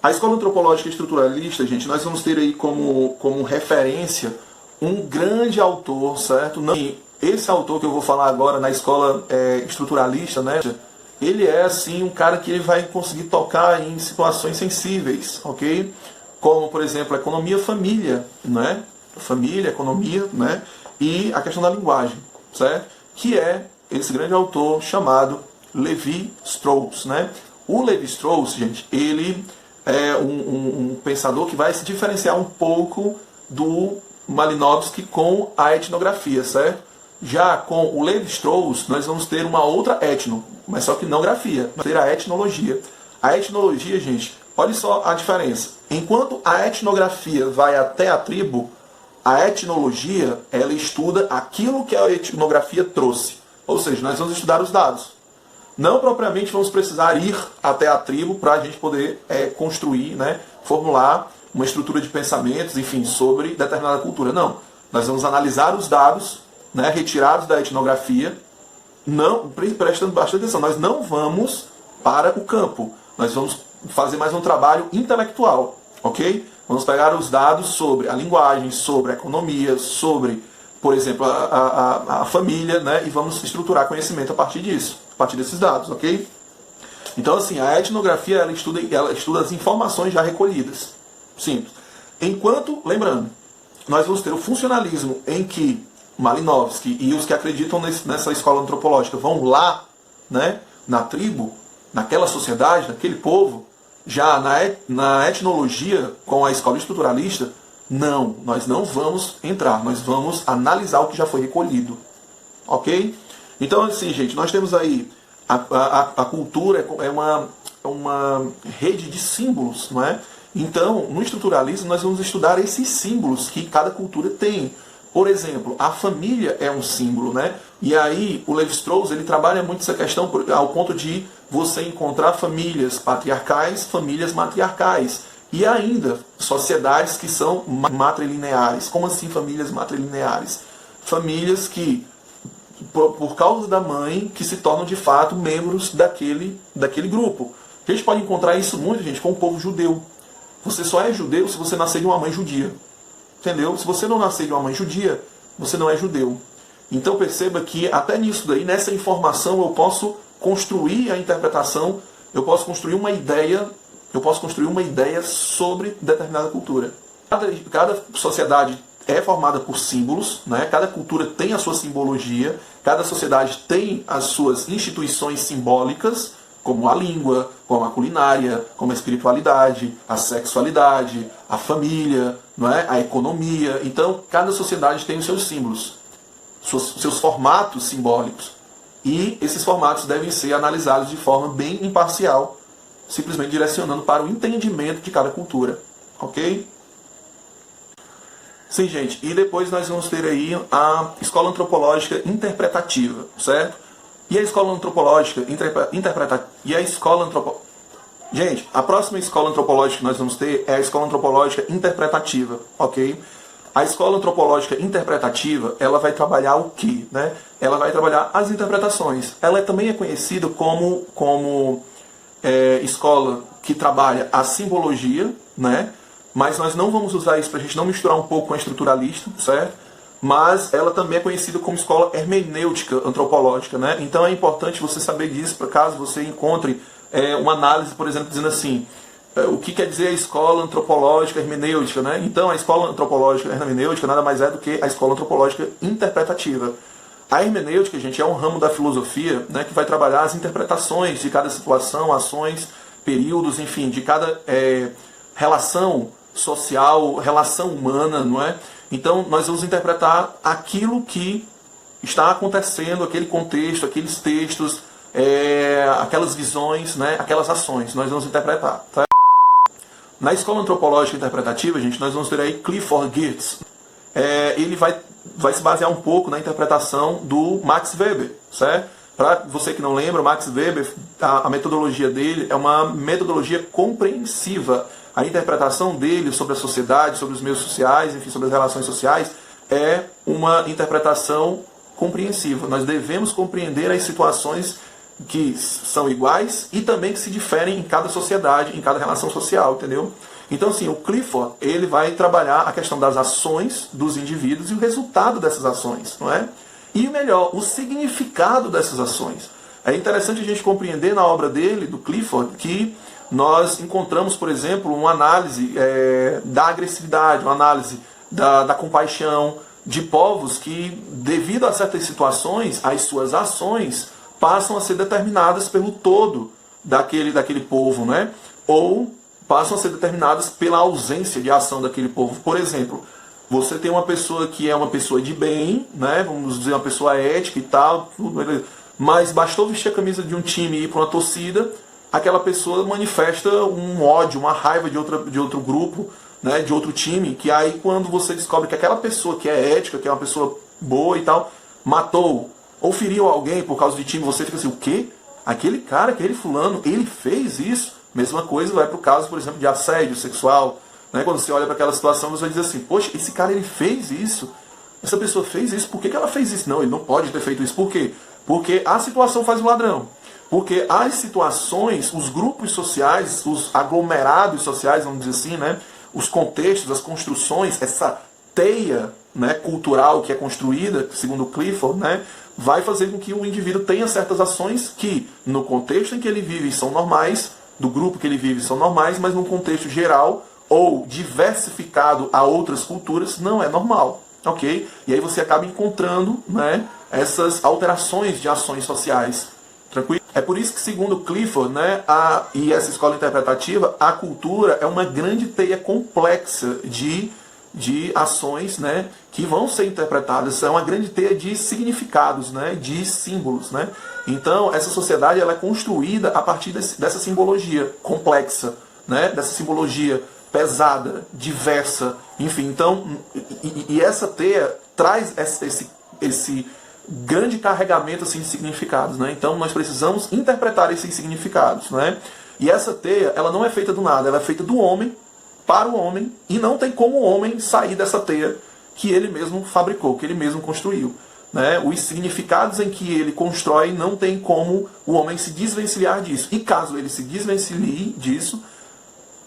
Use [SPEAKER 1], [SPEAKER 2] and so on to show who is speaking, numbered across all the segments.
[SPEAKER 1] A escola antropológica estruturalista, gente, nós vamos ter aí como referência um grande autor, certo? Não, esse autor que eu vou falar agora na escola estruturalista, né? Ele é, assim, um cara que ele vai conseguir tocar em situações sensíveis, ok? Como, por exemplo, a economia-família, né? Família, economia, né? E a questão da linguagem, certo? Que é esse grande autor chamado Levi-Strauss, né? O Levi-Strauss, gente, ele é um pensador que vai se diferenciar um pouco do Malinowski com a etnografia, certo? Já com o Levi-Strauss, nós vamos ter uma outra etno, mas só que não grafia, vamos ter a etnologia. A etnologia, gente, olha só a diferença. Enquanto a etnografia vai até a tribo, a etnologia, ela estuda aquilo que a etnografia trouxe. Ou seja, nós vamos estudar os dados. Não propriamente vamos precisar ir até a tribo para a gente poder construir, né, formular uma estrutura de pensamentos, enfim, sobre determinada cultura. Não. Nós vamos analisar os dados, né, retirados da etnografia, não, prestando bastante atenção, nós não vamos para o campo. Nós vamos fazer mais um trabalho intelectual, ok? Vamos pegar os dados sobre a linguagem, sobre a economia, sobre, por exemplo, a família, né, e vamos estruturar conhecimento a partir disso, a partir desses dados, ok? Então, assim, a etnografia ela estuda as informações já recolhidas. Simples. Enquanto, lembrando, nós vamos ter o funcionalismo em que Malinowski e os que acreditam nessa escola antropológica vão lá, né, na tribo, naquela sociedade, naquele povo. Já na etnologia, com a escola estruturalista, não, nós não vamos entrar, nós vamos analisar o que já foi recolhido. Ok? Então, assim, gente, nós temos aí a cultura é uma rede de símbolos, não é? Então, no estruturalismo, nós vamos estudar esses símbolos que cada cultura tem. Por exemplo, a família é um símbolo, né? E aí, o Levi-Strauss, ele trabalha muito essa questão ao ponto de você encontrar famílias patriarcais, famílias matriarcais. E ainda, sociedades que são matrilineares. Como assim famílias matrilineares? Famílias que, por causa da mãe, que se tornam de fato membros daquele grupo. A gente pode encontrar isso muito, gente, com o povo judeu. Você só é judeu se você nascer de uma mãe judia. Entendeu? Se você não nascer de uma mãe judia, você não é judeu. Então perceba que até nisso daí, nessa informação, eu posso construir a interpretação, eu posso construir uma ideia sobre determinada cultura. Cada sociedade é formada por símbolos, né? Cada cultura tem a sua simbologia, cada sociedade tem as suas instituições simbólicas, como a língua, como a culinária, como a espiritualidade, a sexualidade, a família, não é? A economia. Então, cada sociedade tem os seus símbolos, seus formatos simbólicos. E esses formatos devem ser analisados de forma bem imparcial, simplesmente direcionando para o entendimento de cada cultura. Ok? Sim, gente. E depois nós vamos ter aí a escola antropológica interpretativa, certo? E a escola antropológica interpretativa. Gente, a próxima escola antropológica que nós vamos ter é a escola antropológica interpretativa, ok? A escola antropológica interpretativa, ela vai trabalhar o quê, né? Ela vai trabalhar as interpretações. Ela também é conhecida como escola que trabalha a simbologia, né? Mas nós não vamos usar isso para a gente não misturar um pouco com a estruturalista, certo? Mas ela também é conhecida como escola hermenêutica antropológica, né? Então é importante você saber disso, para caso você encontre uma análise, por exemplo, dizendo assim, o que quer dizer a escola antropológica hermenêutica, né? Então a escola antropológica hermenêutica nada mais é do que a escola antropológica interpretativa. A hermenêutica, gente, é um ramo da filosofia, né, que vai trabalhar as interpretações de cada situação, ações, períodos, enfim, de cada relação social, relação humana, não é? Então, nós vamos interpretar aquilo que está acontecendo, aquele contexto, aqueles textos, aquelas visões, né, aquelas ações. Nós vamos interpretar. Tá? Na escola antropológica interpretativa, gente, nós vamos ter aí Clifford Geertz. Ele vai se basear um pouco na interpretação do Max Weber, certo? Para você que não lembra, o Max Weber, a metodologia dele é uma metodologia compreensiva. A interpretação dele sobre a sociedade, sobre os meios sociais, enfim, sobre as relações sociais, é uma interpretação compreensiva. Nós devemos compreender as situações que são iguais e também que se diferem em cada sociedade, em cada relação social, entendeu? Então, assim, o Clifford, ele vai trabalhar a questão das ações dos indivíduos e o resultado dessas ações, não é? E o melhor, o significado dessas ações. É interessante a gente compreender na obra dele, do Clifford, que nós encontramos, por exemplo, uma análise da agressividade, uma análise da compaixão de povos que, devido a certas situações, as suas ações passam a ser determinadas pelo todo daquele povo, né? Ou passam a ser determinadas pela ausência de ação daquele povo. Por exemplo, você tem uma pessoa que é uma pessoa de bem, né? Vamos dizer, uma pessoa ética e tal, mas bastou vestir a camisa de um time e ir para uma torcida, aquela pessoa manifesta um ódio, uma raiva de outro grupo, né? De outro time, que aí quando você descobre que aquela pessoa que é ética, que é uma pessoa boa e tal, matou ou feriu alguém por causa de time, você fica assim, o quê? Aquele cara, aquele fulano, ele fez isso? Mesma coisa vai para o caso, por exemplo, de assédio sexual. Né? Quando você olha para aquela situação, você vai dizer assim, poxa, esse cara ele fez isso? Essa pessoa fez isso? Por que ela fez isso? Não, ele não pode ter feito isso. Por quê? Porque a situação faz o ladrão. Porque as situações, os grupos sociais, os aglomerados sociais, vamos dizer assim, né? Os contextos, as construções, essa teia, né, cultural que é construída, segundo Clifford, né, vai fazer com que o indivíduo tenha certas ações que, no contexto em que ele vive, são normais, do grupo que ele vive são normais, mas num contexto geral ou diversificado a outras culturas, não é normal. Ok? E aí você acaba encontrando, né, essas alterações de ações sociais. Tranquilo? É por isso que, segundo Clifford, né, e essa escola interpretativa, a cultura é uma grande teia complexa de ações, né, que vão ser interpretadas. É uma grande teia de significados, né, de símbolos. Né? Então, essa sociedade ela é construída a partir dessa simbologia complexa, né, dessa simbologia pesada, diversa, enfim. Então, e essa teia traz esse grande carregamento assim, de significados. Né? Então, nós precisamos interpretar esses significados. Né? E essa teia ela não é feita do nada, ela é feita do homem, para o homem, e não tem como o homem sair dessa teia que ele mesmo fabricou, que ele mesmo construiu. Né? Os significados em que ele constrói não tem como o homem se desvencilhar disso. E caso ele se desvencilhe disso,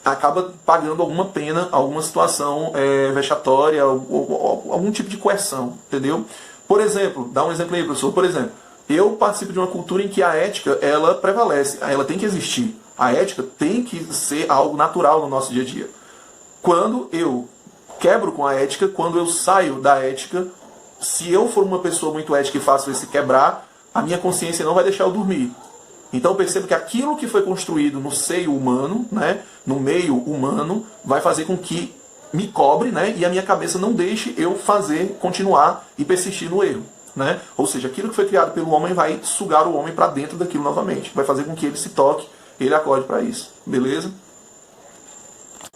[SPEAKER 1] acaba pagando alguma pena, alguma situação vexatória, algum tipo de coerção, entendeu? Por exemplo, dá um exemplo aí, professor. Por exemplo, eu participo de uma cultura em que a ética ela prevalece, ela tem que existir. A ética tem que ser algo natural no nosso dia a dia. Quando eu quebro com a ética, quando eu saio da ética, se eu for uma pessoa muito ética e faço esse quebrar, a minha consciência não vai deixar eu dormir. Então percebo que aquilo que foi construído no seio humano, né, no meio humano, vai fazer com que me cobre, né, e a minha cabeça não deixe eu continuar e persistir no erro. Né? Ou seja, aquilo que foi criado pelo homem vai sugar o homem para dentro daquilo novamente. Vai fazer com que ele se toque, ele acorde para isso. Beleza?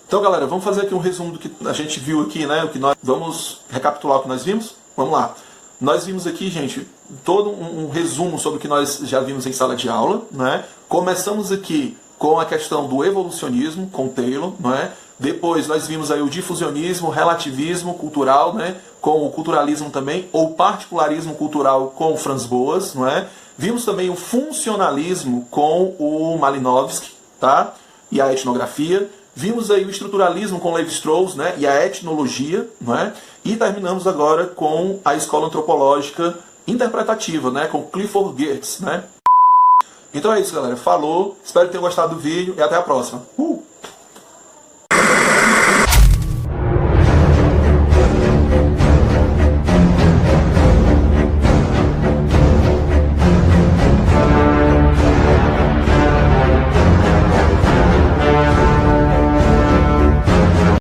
[SPEAKER 1] Então, galera, vamos fazer aqui um resumo do que a gente viu aqui, né? Vamos recapitular o que nós vimos? Vamos lá. Nós vimos aqui, gente, todo um resumo sobre o que nós já vimos em sala de aula, né? Começamos aqui com a questão do evolucionismo, com Taylor, não é? Depois nós vimos aí o difusionismo, relativismo cultural, né? Com o culturalismo também, ou particularismo cultural com o Franz Boas, não é? Vimos também o funcionalismo com o Malinowski, tá? E a etnografia. Vimos aí o estruturalismo com Levi-Strauss, né? E a etnologia, não é? E terminamos agora com a escola antropológica interpretativa, né? Com Clifford Geertz, né? Então é isso, galera. Falou. Espero que tenham gostado do vídeo e até a próxima.